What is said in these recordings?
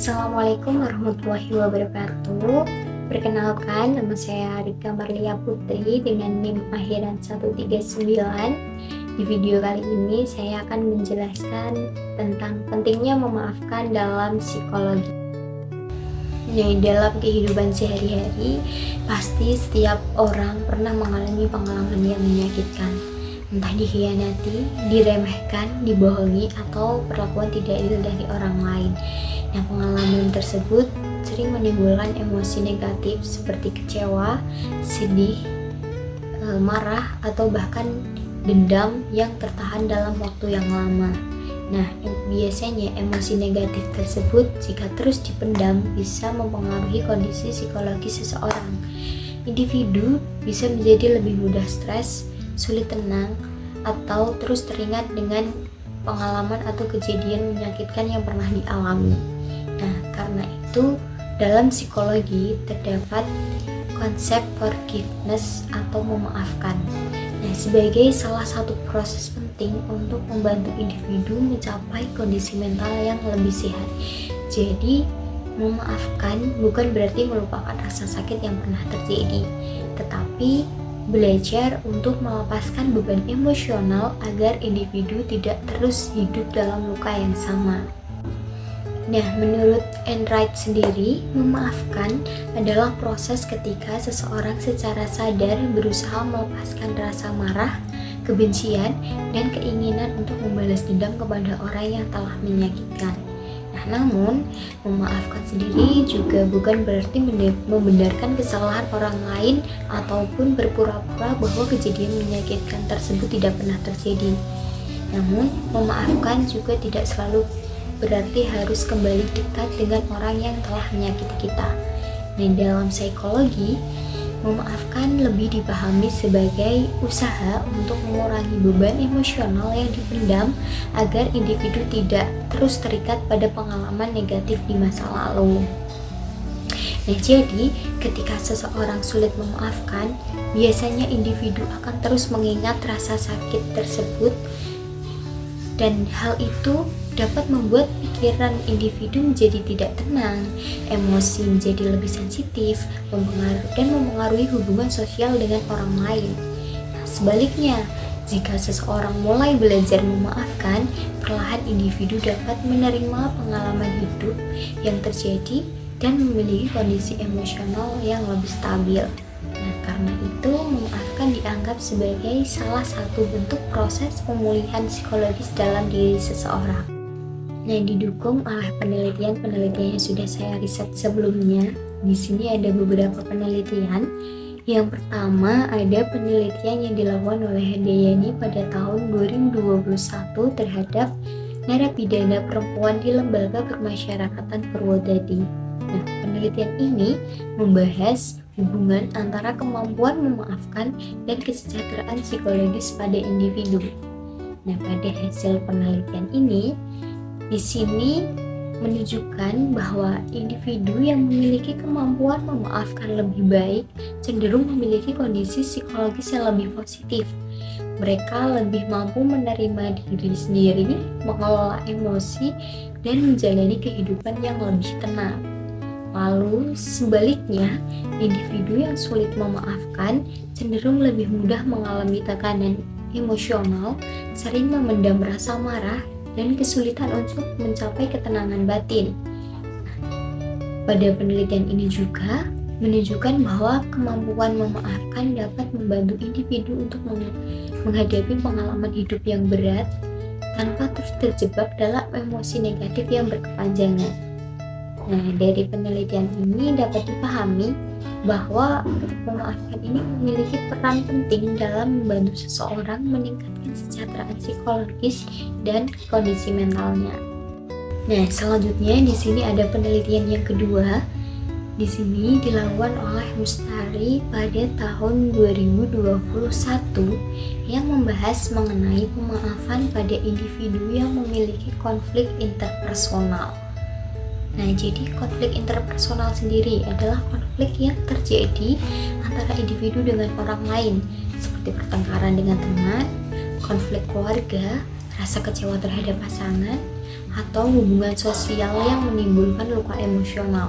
Assalamualaikum warahmatullahi wabarakatuh. Perkenalkan, nama saya Rika Marlia Putri dengan NIM akhiran 139. Di video kali ini saya akan menjelaskan tentang pentingnya memaafkan dalam psikologi. Nah, dalam kehidupan sehari-hari, pasti setiap orang pernah mengalami pengalaman yang menyakitkan. Entah dikhianati, diremehkan, dibohongi, atau perlakuan tidak adil dari orang lain. Nah, pengalaman tersebut sering menimbulkan emosi negatif seperti kecewa, sedih, marah, atau bahkan dendam yang tertahan dalam waktu yang lama. Nah, biasanya emosi negatif tersebut jika terus dipendam bisa mempengaruhi kondisi psikologis seseorang. Individu bisa menjadi lebih mudah stres, sulit tenang, atau terus teringat dengan pengalaman atau kejadian menyakitkan yang pernah dialami. Nah, karena itu dalam psikologi terdapat konsep forgiveness atau memaafkan. Nah, sebagai salah satu proses penting untuk membantu individu mencapai kondisi mental yang lebih sehat. Jadi, memaafkan bukan berarti melupakan rasa sakit yang pernah terjadi, tetapi belajar untuk melepaskan beban emosional agar individu tidak terus hidup dalam luka yang sama. Nah, menurut Enright sendiri, memaafkan adalah proses ketika seseorang secara sadar berusaha melepaskan rasa marah, kebencian, dan keinginan untuk membalas dendam kepada orang yang telah menyakitkan. Nah, namun, memaafkan sendiri juga bukan berarti membenarkan kesalahan orang lain ataupun berpura-pura bahwa kejadian menyakitkan tersebut tidak pernah terjadi. Namun, memaafkan juga tidak selalu berarti harus kembali dekat dengan orang yang telah menyakiti kita. Nah, dalam psikologi, memaafkan lebih dipahami sebagai usaha untuk mengurangi beban emosional yang dipendam agar individu tidak terus terikat pada pengalaman negatif di masa lalu. Nah, jadi ketika seseorang sulit memaafkan, biasanya individu akan terus mengingat rasa sakit tersebut, dan hal itu dapat membuat pikiran individu menjadi tidak tenang, emosi menjadi lebih sensitif, dan mempengaruhi hubungan sosial dengan orang lain. Nah, sebaliknya, jika seseorang mulai belajar memaafkan, perlahan individu dapat menerima pengalaman hidup yang terjadi dan memiliki kondisi emosional yang lebih stabil. Nah, karena itu memaafkan dianggap sebagai salah satu bentuk proses pemulihan psikologis dalam diri seseorang. Nah, didukung oleh penelitian yang sudah saya riset sebelumnya. Di sini ada beberapa penelitian. Yang pertama, ada penelitian yang dilakukan oleh Handayani pada tahun 2021 terhadap narapidana perempuan di Lembaga Permasyarakatan Purwodadi. Nah, penelitian ini membahas hubungan antara kemampuan memaafkan dan kesejahteraan psikologis pada individu. Nah, pada hasil penelitian ini, di sini menunjukkan bahwa individu yang memiliki kemampuan memaafkan lebih baik cenderung memiliki kondisi psikologis yang lebih positif. Mereka lebih mampu menerima diri sendiri, mengelola emosi, dan menjalani kehidupan yang lebih tenang. Lalu sebaliknya, individu yang sulit memaafkan cenderung lebih mudah mengalami tekanan emosional, sering memendam rasa marah, dan kesulitan untuk mencapai ketenangan batin. Pada penelitian ini juga menunjukkan bahwa kemampuan memaafkan dapat membantu individu untuk menghadapi pengalaman hidup yang berat tanpa terus terjebak dalam emosi negatif yang berkepanjangan. Nah, dari penelitian ini dapat dipahami bahwa memaafkan ini memiliki peran penting dalam membantu seseorang meningkatkan kesejahteraan psikologis dan kondisi mentalnya. Nah, selanjutnya di sini ada penelitian yang kedua. Di sini dilakukan oleh Mustari pada tahun 2021 yang membahas mengenai pemaafan pada individu yang memiliki konflik interpersonal. Nah, jadi konflik interpersonal sendiri adalah konflik yang terjadi antara individu dengan orang lain, seperti pertengkaran dengan teman, konflik keluarga, rasa kecewa terhadap pasangan, atau hubungan sosial yang menimbulkan luka emosional.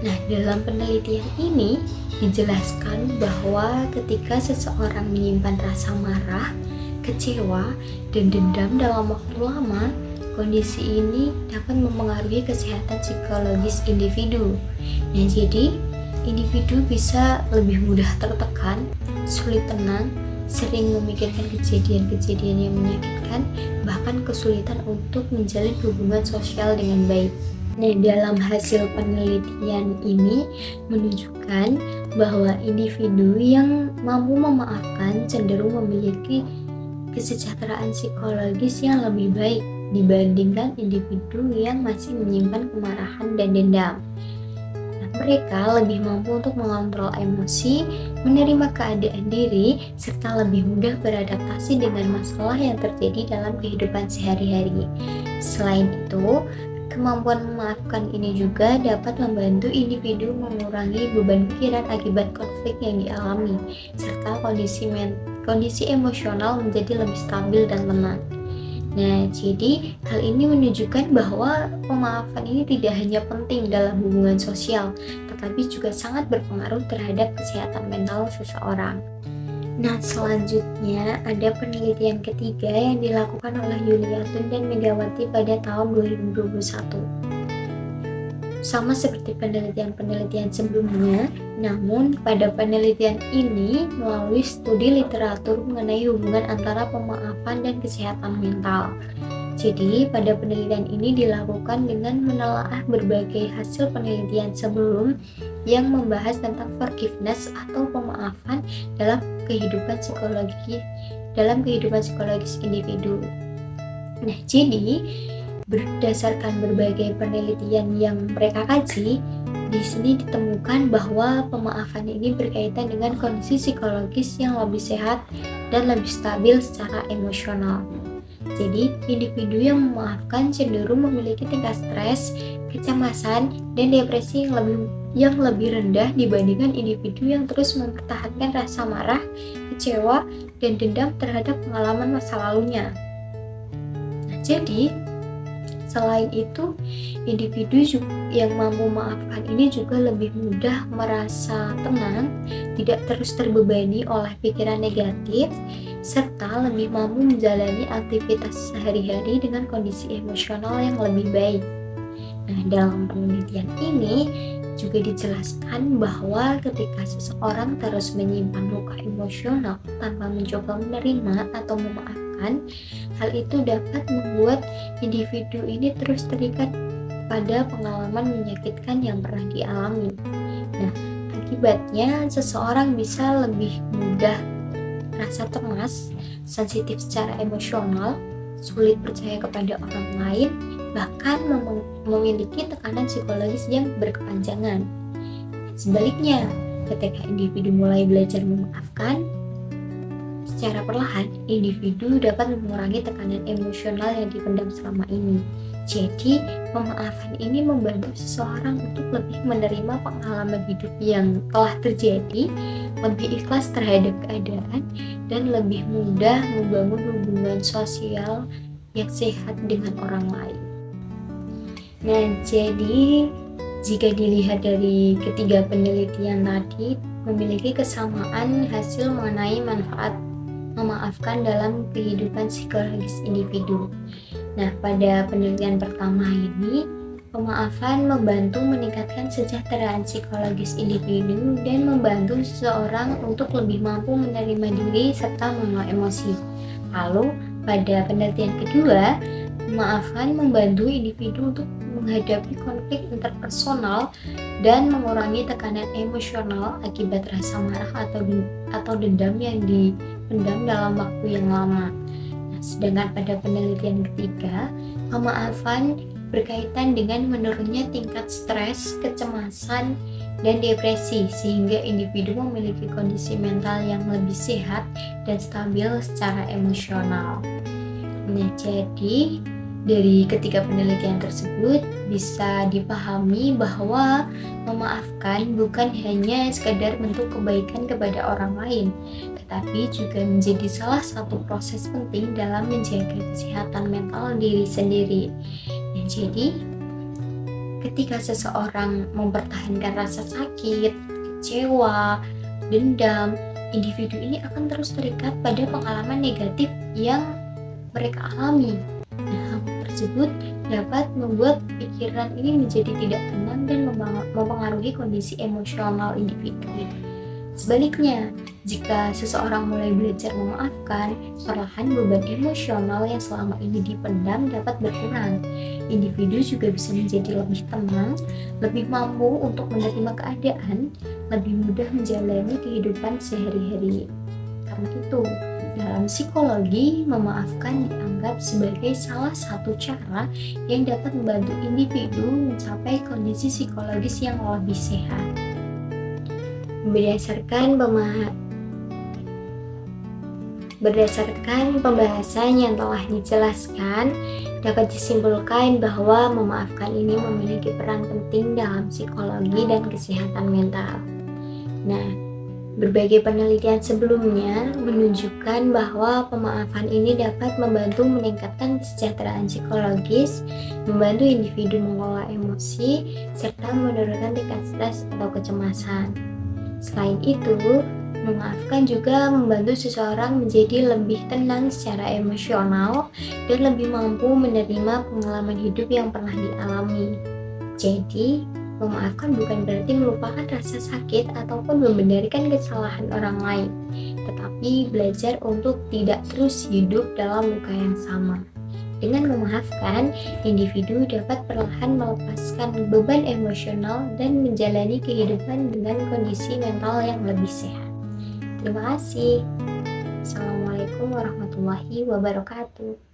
Nah, dalam penelitian ini dijelaskan bahwa ketika seseorang menyimpan rasa marah, kecewa, dan dendam dalam waktu lama, kondisi ini dapat mempengaruhi kesehatan psikologis individu. Nah, jadi individu bisa lebih mudah tertekan, sulit tenang, sering memikirkan kejadian-kejadian yang menyakitkan, bahkan kesulitan untuk menjalin hubungan sosial dengan baik. Nah, dalam hasil penelitian ini menunjukkan bahwa individu yang mampu memaafkan cenderung memiliki kesejahteraan psikologis yang lebih baik dibandingkan individu yang masih menyimpan kemarahan dan dendam. Nah, mereka lebih mampu untuk mengontrol emosi, menerima keadaan diri, serta lebih mudah beradaptasi dengan masalah yang terjadi dalam kehidupan sehari-hari. Selain itu, kemampuan memaafkan ini juga dapat membantu individu mengurangi beban pikiran akibat konflik yang dialami, serta kondisi emosional menjadi lebih stabil dan tenang. Nah, jadi hal ini menunjukkan bahwa pemaafan ini tidak hanya penting dalam hubungan sosial, tetapi juga sangat berpengaruh terhadap kesehatan mental seseorang. Nah, selanjutnya ada penelitian ketiga yang dilakukan oleh Yuliatun dan Megawati pada tahun 2021. Sama seperti penelitian-penelitian sebelumnya, namun pada penelitian ini melalui studi literatur mengenai hubungan antara pemaafan dan kesehatan mental. Jadi, pada penelitian ini dilakukan dengan menelaah berbagai hasil penelitian sebelum yang membahas tentang forgiveness atau pemaafan dalam kehidupan psikologis individu. Nah, jadi berdasarkan berbagai penelitian yang mereka kaji, di sini ditemukan bahwa pemaafan ini berkaitan dengan kondisi psikologis yang lebih sehat dan lebih stabil secara emosional. Jadi, individu yang memaafkan cenderung memiliki tingkat stres, kecemasan, dan depresi yang lebih rendah dibandingkan individu yang terus mempertahankan rasa marah, kecewa, dan dendam terhadap pengalaman masa lalunya. Nah, jadi selain itu, individu yang mampu memaafkan ini juga lebih mudah merasa tenang, tidak terus terbebani oleh pikiran negatif, serta lebih mampu menjalani aktivitas sehari-hari dengan kondisi emosional yang lebih baik. Nah, dalam penelitian ini juga dijelaskan bahwa ketika seseorang terus menyimpan luka emosional tanpa mencoba menerima atau memaafkan, hal itu dapat membuat individu ini terus terikat pada pengalaman menyakitkan yang pernah dialami. Nah, akibatnya seseorang bisa lebih mudah rasa cemas, sensitif secara emosional, sulit percaya kepada orang lain, bahkan memiliki tekanan psikologis yang berkepanjangan. Sebaliknya, ketika individu mulai belajar memaafkan, secara perlahan, individu dapat mengurangi tekanan emosional yang dipendam selama ini. Jadi, pemaafan ini membantu seseorang untuk lebih menerima pengalaman hidup yang telah terjadi, lebih ikhlas terhadap keadaan, dan lebih mudah membangun hubungan sosial yang sehat dengan orang lain. Nah, jadi jika dilihat dari ketiga penelitian tadi, memiliki kesamaan hasil mengenai manfaat memaafkan dalam kehidupan psikologis individu. Nah, pada penelitian pertama ini, pemaafan membantu meningkatkan kesejahteraan psikologis individu dan membantu seseorang untuk lebih mampu menerima diri serta mengelola emosi. Lalu, pada penelitian kedua, pemaafan membantu individu untuk menghadapi konflik interpersonal dan mengurangi tekanan emosional akibat rasa marah atau dendam yang dipendam dalam waktu yang lama. Sedangkan pada penelitian ketiga, pemaafan berkaitan dengan menurunnya tingkat stres, kecemasan, dan depresi sehingga individu memiliki kondisi mental yang lebih sehat dan stabil secara emosional. Nah, jadi Dari ketiga penelitian tersebut bisa dipahami bahwa memaafkan bukan hanya sekadar bentuk kebaikan kepada orang lain, tetapi juga menjadi salah satu proses penting dalam menjaga kesehatan mental diri sendiri. Nah, jadi ketika seseorang mempertahankan rasa sakit, kecewa, dendam, individu ini akan terus terikat pada pengalaman negatif yang mereka alami. Hal tersebut dapat membuat pikiran ini menjadi tidak tenang dan mempengaruhi kondisi emosional individu. Sebaliknya, jika seseorang mulai belajar memaafkan, perlahan beban emosional yang selama ini dipendam dapat berkurang. Individu juga bisa menjadi lebih tenang, lebih mampu untuk menerima keadaan, lebih mudah menjalani kehidupan sehari-hari. Karena itu, dalam psikologi, memaafkan dianggap sebagai salah satu cara yang dapat membantu individu mencapai kondisi psikologis yang lebih sehat. Berdasarkan pembahasan yang telah dijelaskan, dapat disimpulkan bahwa memaafkan ini memiliki peran penting dalam psikologi dan kesehatan mental. Nah, berbagai penelitian sebelumnya menunjukkan bahwa pemaafan ini dapat membantu meningkatkan kesejahteraan psikologis, membantu individu mengelola emosi, serta menurunkan tingkat stres atau kecemasan. Selain itu, memaafkan juga membantu seseorang menjadi lebih tenang secara emosional dan lebih mampu menerima pengalaman hidup yang pernah dialami. Jadi, memaafkan bukan berarti melupakan rasa sakit ataupun membenarkan kesalahan orang lain, tetapi belajar untuk tidak terus hidup dalam luka yang sama. Dengan memaafkan, individu dapat perlahan melepaskan beban emosional dan menjalani kehidupan dengan kondisi mental yang lebih sehat. Terima kasih. Assalamualaikum warahmatullahi wabarakatuh.